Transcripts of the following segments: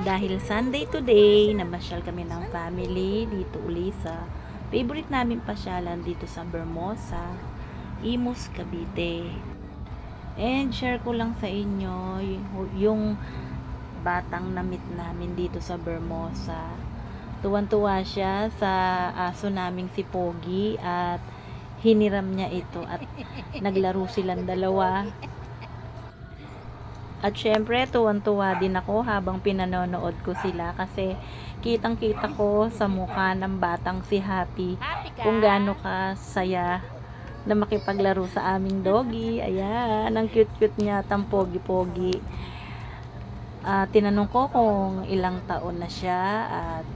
Dahil Sunday today, namasyal kami ng family dito uli sa favorite namin pasyalan dito sa Bermosa, Imus, Cavite. And share ko lang sa inyo yung batang namit namin dito sa Bermosa. Tuwan-tuwa siya sa aso naming si Pogi at hiniram niya ito at naglaro silang dalawa. At syempre, tuwan-tuwa din ako habang pinanonood ko sila kasi kitang-kita ko sa mukha ng batang si Happy kung gaano ka saya na makipaglaro sa aming doggy. Ayan, ang cute-cute niya, tang pogi-pogi. Tinanong ko kung ilang taon na siya at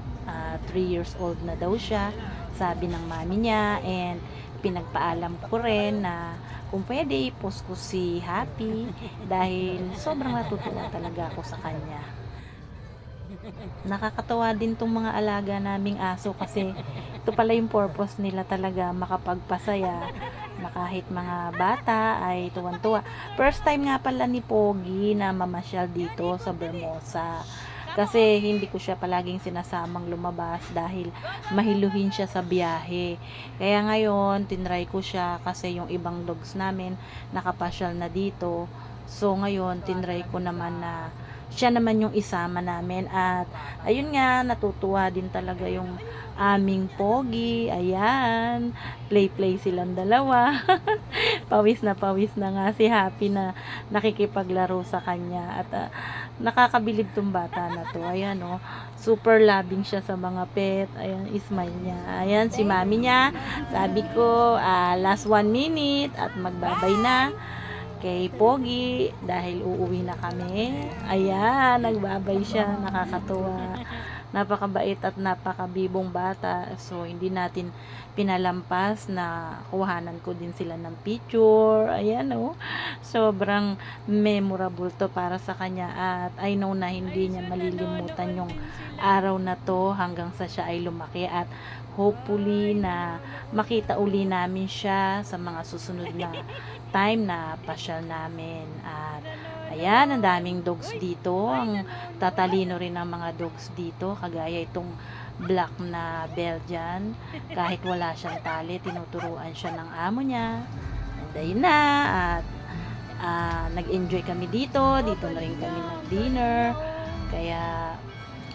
3 years old na daw siya, sabi ng mami niya, and pinagpaalam ko rin na kung pwede i-post ko si Happy dahil sobrang natutuwa talaga ako sa kanya. Nakakatawa din tong mga alaga naming aso kasi ito pala yung purpose nila talaga, makapagpasaya na kahit mga bata ay tuwan-tuwa. First time nga pala ni Pogi na mamasyal dito sa Bermosa. Kasi hindi ko siya palaging sinasamang lumabas dahil mahiluhin siya sa biyahe. Kaya ngayon, tinry ko siya kasi yung ibang dogs namin nakapasyal na dito. So ngayon, tinry ko naman na siya naman yung isama namin at ayun nga, natutuwa din talaga yung aming Pogi. Ayan, play silang dalawa. Pawis na nga si Happy na nakikipaglaro sa kanya at nakakabilib tong bata na to. Ayan oh, super loving siya sa mga pet. Ayan, smile niya. Ayan, si mami niya, sabi ko, last 1 minute at magbabay na kay Pogi dahil uuwi na kami. Ayan, nagbabay siya, nakakatuwa. Napakabait at napakabibong bata. So, hindi natin pinalampas na kuhanan ko din sila ng picture. Ayan, oh. Sobrang memorable to para sa kanya at I know na hindi niya malilimutan yung araw na to hanggang sa siya ay lumaki at hopefully na makita uli namin siya sa mga susunod na time na pasyal namin. At ayan, ang daming dogs dito. Ang tatalino rin ng mga dogs dito. Kagaya itong black na Belgian. Kahit wala siyang tali, tinuturuan siya ng amo niya. And ayun na. At nag-enjoy kami dito. Dito na rin kami nag-dinner. Kaya,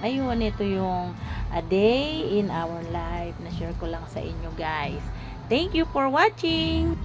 ayun, ito yung a day in our life na share ko lang sa inyo guys. Thank you for watching!